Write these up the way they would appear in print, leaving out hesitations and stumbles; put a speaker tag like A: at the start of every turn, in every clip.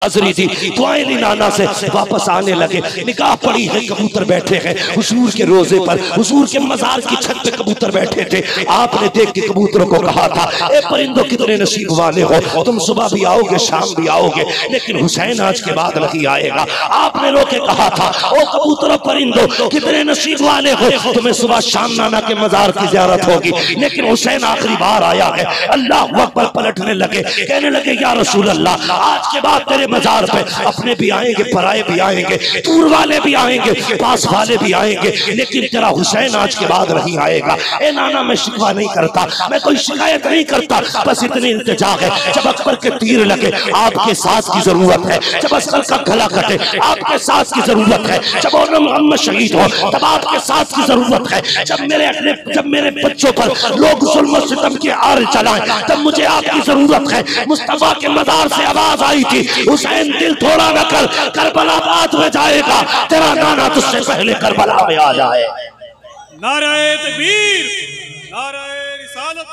A: हाज़री थी, दुआएं ली नाना से, वापस आने लगे। निगाह पड़ी है, कबूतर बैठे हैं हुजूर के रोजे पर, हुजूर के मजार की छत पे कबूतर बैठे थे। आपने देख के कबूतरों को कहा था, ए परिंदों कितने नसीब वाले हो, तुम सुबह भी आओगे शाम भी आओगे, लेकिन हुसैन आज के बाद नहीं आएगा। आपने रोके कहा था, ओ कबूतरों परिंदों कितने नसीब वाले हो, तुम्हें सुबह शाम नाना के मजार की ज़ियारत होगी, लेकिन हुसैन आखिरी बार आया है। अल्लाह अकबर, पलटने लगे, कहने लगे या रसूल अल्लाह, आज के बाद तेरे मजार पे अपने भी आएंगे, पराए भी आएंगे, दूर वाले भी आएंगे, पास वाले भी आएंगे, लेकिन तेरा हुसैन आज के बाद नहीं आएगा। ए नाना, मैं शिकवा नहीं करता, मैं कोई शिकायत नहीं करता, बस इतनी इल्तिजा है, जब अकबर के तीर लगे आपके सांस की जरूरत है, जब अस्कर का गला कटे आपके सांस की जरूरत है, जब मोहम्मद शहीद हो तब आपके सांस की जरूरत है, जब मेरे बच्चों पर लोग जुल्म सितम के आर चलाएं तब मुझे आपकी जरूरत है। मुस्तफा के मजार से आवाज आई थी, हुसैन दिल थोड़ा न कर, करबला बाद में जाएगा, तेरा नाना तुझसे पहले करबला में आ जाए।
B: नारे तकबीर, नारे रिसालत,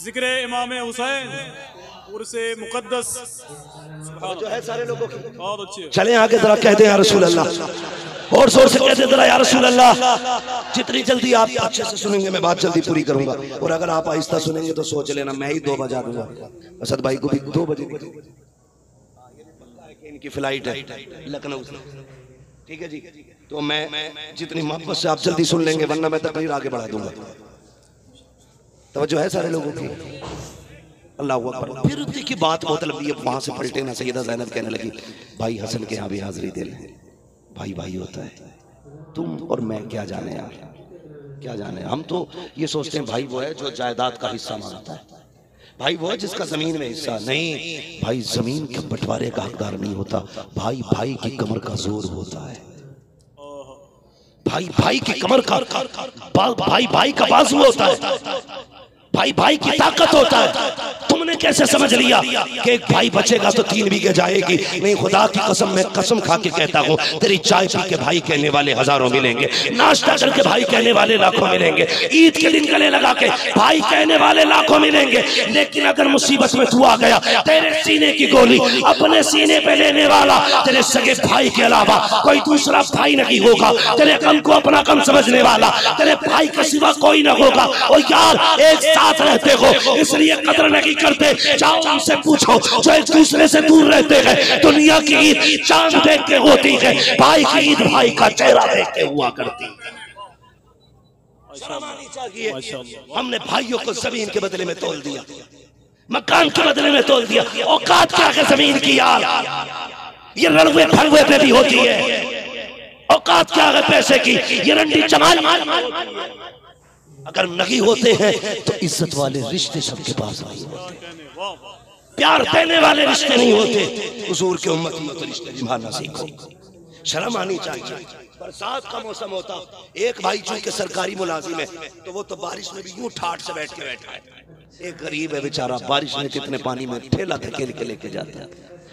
B: जिक्र इमाम हुसैन, उर्से मुकद्दस
A: जो है सारे लोगों की
B: बहुत अच्छे।
A: चले आगे जरा कहते हैं या रसूल अल्लाह, और जोर से कहते हैं जरा या रसूल अल्लाह। जितनी जल्दी आप अच्छे से सुनेंगे मैं बात जल्दी पूरी करूंगा, और अगर आप आहिस्ता सुनेंगे तो सोच लेना मैं ही 2 बजा दूंगा। असद भाई को भी 2 बजे इनकी फ्लाइट है लखनऊ से, ठीक है जी। तो मैं जितनी मोहब्बत से आप जल्दी सुन लेंगे, वरना मैं तकरीर आगे बढ़ा दूंगा। तवज्जो है सारे लोगों की? अल्लाह अकबर। फिर देखिए बात बहुत लंबी है, वहां से पलटे ना सैयदा ज़ैनब कहने लगी, भाई हसन के यहाँ भी हाजिरी दे ले, भाई भाई होता है, तुम और मैं क्या जाने यार, क्या जाने। हम तो ये सोचते हैं भाई वो है जो जायदाद का हिस्सा मांगता है, भाई वो है जिसका जमीन में हिस्सा नहीं। भाई जमीन के बंटवारे का हकदार नहीं होता, भाई भाई की कमर का जोर होता है, भाई भाई की कमर का, भाई भाई का बाजू होता है, भाई भाई की ताकत होता है। तुमने कैसे समझ लिया कि एक भाई बचेगा तो 3 बीघे जाएगी? नहीं, खुदा की कसम, मैं कसम खा के कहता हूँ, तेरी चाय पी के भाई कहने वाले हजारों मिलेंगे, नाश्ता करके भाई कहने वाले लाखों मिलेंगे, ईद के दिन गले लगा के भाई कहने वाले लाखों मिलेंगे, लेकिन अगर मुसीबत में तू आ गया, तेरे सीने की गोली अपने सीने पे लेने वाला तेरे सगे भाई के अलावा कोई दूसरा भाई नहीं होगा, तेरे गम को अपना गम समझने वाला तेरे भाई के सिवा कोई न होगा। और यार एक साथ रहते हो इसलिए कदर नहीं करते, जाओ उनसे पूछो जो एक दूसरे से दूर रहते हैं, दुनिया की ईद चांद देख के होती है, भाई की ईद भाई का चेहरा देख के हुआ करती है। हमने भाइयों को जमीन के बदले में तोल दिया, मकान के बदले में तोल दिया, औकात क्या है जमीन की यार, ये रणवे भरवे पे भी होती है। औकात क्या है पैसे की, ये रंडी चमाल अगर नहीं होते हैं तो इज्जत वाले रिश्ते सबके पास नहीं होते, प्यार देने वाले रिश्ते नहीं होते। हुजूर के उम्मत में तो रिश्ते निभाना सीखो, शर्म आनी चाहिए। बरसात का मौसम होता, एक भाई चूंकि सरकारी मुलाजिम है तो वो तो बारिश में भी यूं ठाठ से बैठ के बैठा है, एक गरीब है बेचारा, बारिश में कितने पानी में ठेला धकेल के लेके जाता है।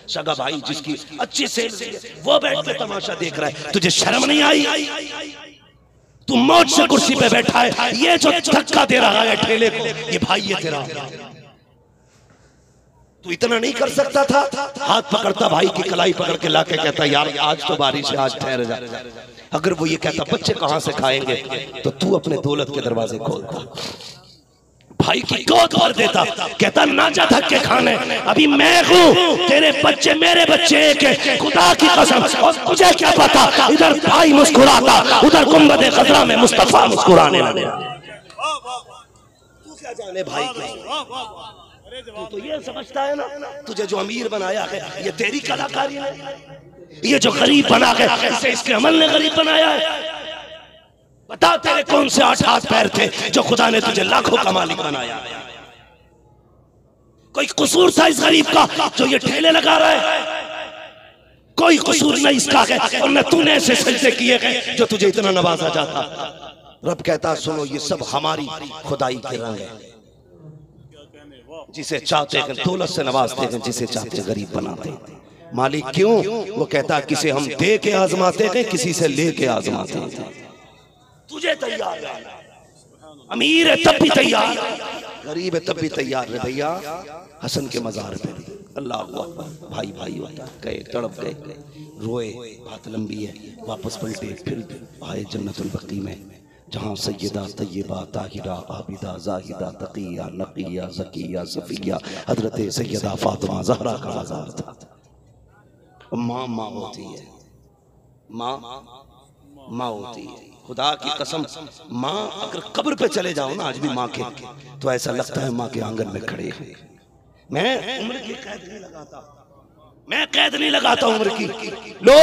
A: सगा भाई जिसकी अच्छी सेल्स है वो बैठ के तमाशा देख रहा है, तुझे शर्म नहीं आई? तू मौज से कुर्सी पे बैठा है, ये जो धक्का दे रहा है ठेले को, ये भाई है तेरा। तू इतना नहीं कर सकता था? हाथ पकड़ता भाई की कलाई पकड़ के लाके कहता यार आज तो बारिश है, आज ठहर जा। अगर वो ये कहता बच्चे कहां से खाएंगे, तो तू अपने दौलत के दरवाजे खोलता, भाई की गोद भर देता, कहता ना जा धक्के खाने, अभी मैं हूँ, तेरे बच्चे मेरे बच्चे एक है, खुदा की कसम। और तुझे क्या पता, इधर भाई मुस्कुराता, उधर गुंबद खतरा में मुस्तफा मुस्कुराने लगे। तू क्या जाने भाई के, तू तो ये समझता है ना तुझे जो अमीर बनाया है ये तेरी कलाकारी है, ये जो गरीब बना है इसे इसके अमल ने गरीब बनाया है। बता तेरे कौन से 8 हाथ पैर थे जो खुदा ने तुझे लाखों का मालिक बनाया? कोई कसूर था इस गरीब का जो ये ठेले लगा रहा है? कोई कसूर नहीं इसका है, और न तूने ऐसे सजदे किए हैं जो तुझे इतना नवाजा जाता। रब कहता सुनो ये सब हमारी खुदाई के रंग है, जिसे चाहते हैं दौलत से नवाजते हैं, जिसे चाहते हैं गरीब बनाते हैं। मालिक क्यों? वो कहता किसे हम दे के आजमाते हैं, किसी से ले के आजमाते हैं। तुझे तैयार है, अमीर है तब भी तैयार, गरीब है तब भी तैयार है भैया, हसन के मजार पे भी। अल्लाह अकबर। भाई भाई होता है, गए तड़प गए, रोए, बात लंबी है, वापस पलटे, फिर आए जन्नतुल बकी में, जहाँ सैयदा तय्यबा ताहिरा आबिदा जाहिदा तकिया नकिया ज़किया सफिया हजरत सैयदा फातिमा ज़हरा का बाजार था। माँ माँ होती है, माँ माँ होती है। खुदा की कसम, माँ अगर कब्र पे चले जाओ ना आज भी माँ के, तो ऐसा लगता है माँ के आंगन में खड़े हैं। मैं उम्र की कैद नहीं लगाता, मैं कैद नहीं लगाता उम्र की। लो,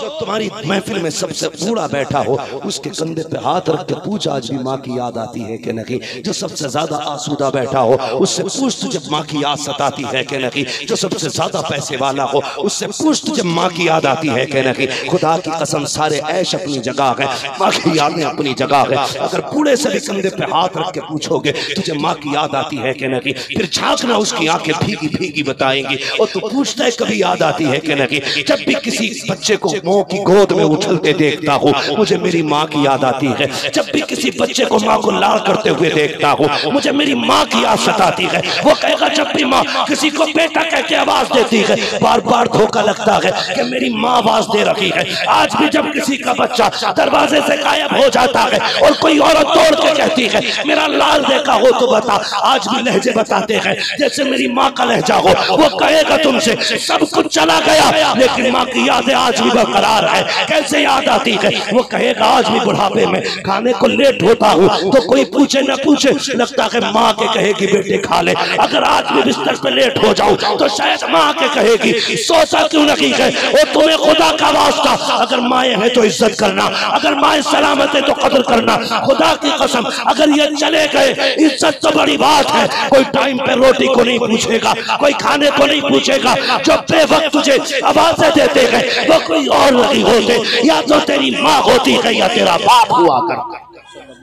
A: जो तुम्हारी महफिल में सबसे बूढ़ा बैठा हो उसके कंधे पे हाथ रख के पूछ आज भी माँ की याद आती है कि नहीं। जो सबसे ज्यादा आसूदा बैठा हो उससे पूछ तुझे माँ की याद सताती है कि नहीं। जो सबसे ज्यादा पैसे वाला हो उससे पूछ तुझे माँ की याद आती है कि नहीं। खुदा की कसम, सारे ऐश अपनी जगह है, माँ की यादें अपनी जगह है। अगर बूढ़े से भी कंधे पे हाथ रख के पूछोगे तुझे माँ की याद आती है कि नहीं, फिर झांकना उसकी आंखें भीगी भीगी बताएंगी और तू पूछता है कभी याद आती है कि नहीं। जब भी किसी बच्चे को माँ की गोद में उछलते देखता हूँ मुझे मेरी माँ की याद आती है। जब भी किसी बच्चे को माँ को लाड़ करते हुए देखता हूँ मुझे मेरी माँ की याद सताती है। वो कहेगा जब भी माँ किसी को बेटा कह के आवाज देती है बार बार धोखा लगता है कि मेरी माँ आवाज दे रही है। आज भी जब किसी का बच्चा दरवाजे से गायब हो जाता है और कोई औरत दौड़ के कहती है मेरा लाल देखा हो तो बता, आज भी लहजे बताते हैं जैसे मेरी माँ का लहजा हो। वो कहेगा तुमसे सब कुछ चला गया लेकिन माँ की यादें आज भी बरकरार है। कैसे याद आती है? वो कहेगा आज भी बुढ़ापे में खाने को लेट होता हूँ तो कोई पूछे न पूछे लगता है माँ के कहेगी बेटे खा ले। अगर आज भी बिस्तर पे लेट हो जाऊं तो शायद माँ के कहेगी सोचा क्यों नहीं है। वो तुम्हें खुदा का वास्ता, अगर माए हैं तो इज्जत करना, अगर माए सलामत है तो कदर करना। खुदा की कसम अगर ये चले गए इज्जत तो बड़ी बात है। कोई टाइम पे रोटी को नहीं पूछेगा, कोई खाने को नहीं पूछेगा। जो बेवक्त तुझे आवाजें देते हैं वो कोई और नहीं होते, या तो तेरी माँ होती है या तेरा बाप हुआ करता।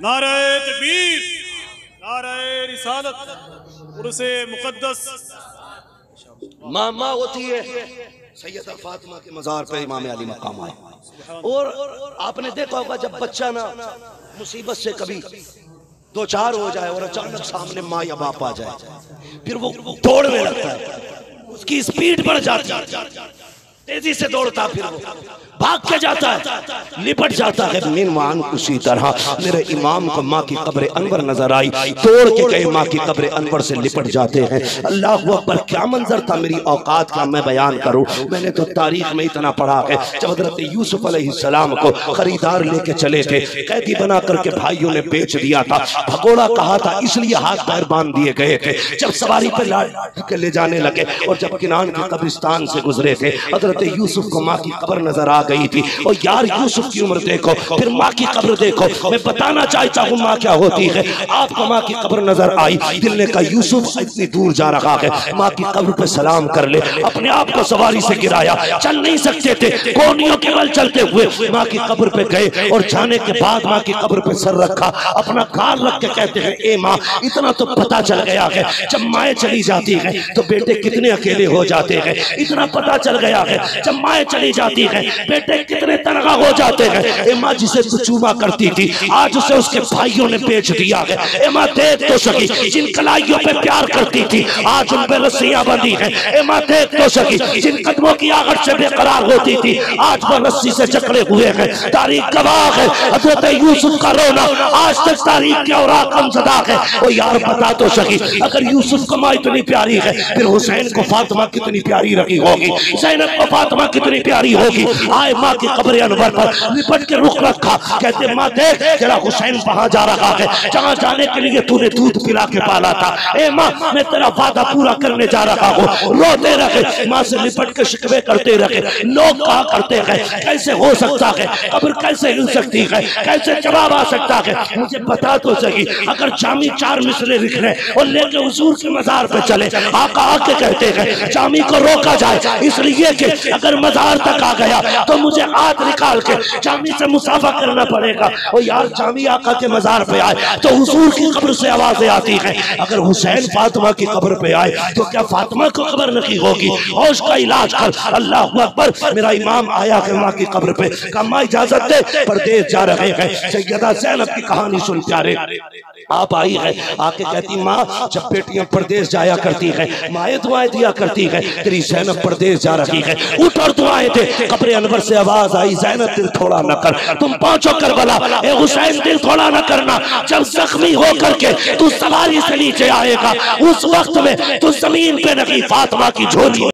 B: नारे तकबीर, नारे रिसालत, उर्से मुकद्दस।
A: माँ माँ होती है। सैयदा फातिमा के मजार पे इमाम अली मकाम आए और आपने देखा होगा जब बच्चा ना मुसीबत से कभी दो चार हो जाए और अचानक सामने माँ या बाप आ जाए फिर वो दौड़ने लगता है, उसकी स्पीड बढ़ जाती है, तेजी से दौड़ता, फिर वो भाग के जाता है, लिपट जाता है। मीनवान उसी तरह मेरे इमाम को माँ की कब्र अनवर नजर आई, दौड़ के गए माँ की कब्र अनवर से लिपट जाते हैं। अल्लाह अकबर, क्या मंजर था, मेरी औकात का मैं बयान करूं। मैंने तो तारीख में इतना पढ़ा है जब हजरत यूसुफ अलैहिस्सलाम को खरीदार लेके चले थे, कैदी बना करके भाइयों ने बेच दिया था, भगोड़ा कहा था इसलिए हाथ पैर बांध दिए गए थे। जब सवारी पे लाद के ले जाने लगे और जब किनान के कब्रिस्तान से गुजरे थे हजरत यूसुफ को माँ की कब्र नजर आ गई थी। और यार यूसुफ की उम्र देखो फिर माँ की कब्र देखो। मैं बताना चाहता हूँ माँ क्या होती है। आपको माँ की कब्र नजर आई, दिल ने कहा यूसुफ इतनी दूर जा रहा है, माँ की कब्र पे सलाम कर ले। अपने आप को सवारी से गिराया, चल नहीं सकते थे, कोनियों के बल चलते हुए माँ की कब्र पे गए और जाने के बाद माँ की कब्र पे सर रखा, अपना गाल रख के कहते हैं ए माँ इतना तो पता चल गया है जब माए चली जाती है तो बेटे कितने अकेले हो जाते हैं। इतना पता चल गया है जब माए चली जाती है बेटे कितने तनहा हो जाते हैं। एमा जिसे तू चूमा करती थी आज उसे उसके भाइयों ने बेच दिया है। एमा देख तो सकी जिन कलाइयों पे प्यार करती थी आज उन पे रस्सियां बंधी हैं। एमा देख तो सकी जिन कदमों की आहट से बेकरार होती थी आज वो रस्सी से जकड़े हुए हैं। तारीख गवाह है हजरत यूसुफ का रोना आज तक तारीख के औराक हमज़दा है। ओ यार बता तो सकी अगर यूसुफ को माँ इतनी प्यारी है फिर हुसैन को फातिमा कितनी प्यारी रखी होगी, ज़ैनब को फातिमा कितनी प्यारी होगी। आए माँ की कब्र अनवर पर लिपट के रुख रखा, कहते माँ देख तेरा हुसैन वहां जा रहा है जहाँ जाने के लिए तूने दूध पिला के पाला था। ए माँ मैं तेरा वादा पूरा करने जा रहा हूँ। रोते रहे, माँ से लिपट के शिकवे करते रहे। लोग कहा करते हैं कैसे हो सकता है, कब्र कैसे हिल सकती है, कैसे जवाब आ सकता है। मुझे बता तो सही अगर जामी चार मिसरे लिख रहे और लेके हुजूर के मजार पे चले, आका आके कहते हैं जामी को रोका जाए इसलिए कि अगर मजार तक आ गया तो मुझे हाथ निकाल के जामी से मुसाफा करना पड़ेगा। और यार जामी आका के मजार पे आए तो हुजूर की कब्र से आवाजें आती हैं। अगर हुसैन फातिमा की कब्र पे आए तो क्या फातिमा को कब्र नहीं होगी? और उसका इलाज कर। अल्लाह अकबर, मेरा इमाम आया है माँ की कब्र पे, कहा माँ इजाजत दे परदेश जा रहे हैं। सैयदा ज़ैनब की कहानी सुन प्यारे, आप आई है, आके कहती माँ जब बेटियां परदेश जाया करती है माएँ दुआएं दिया करती है, तेरी ज़ैनब परदेश जा रही है, उठ और दुआएं दे। कब्र अनवर से आवाज आई, ज़ैनब दिल थोड़ा न कर, तुम पहुंचो करबला, ए हुसैन दिल थोड़ा न करना, जब जख्मी हो करके तू सवारी से नीचे आएगा उस वक्त में तू जमीन पे रखी फातिमा की झोली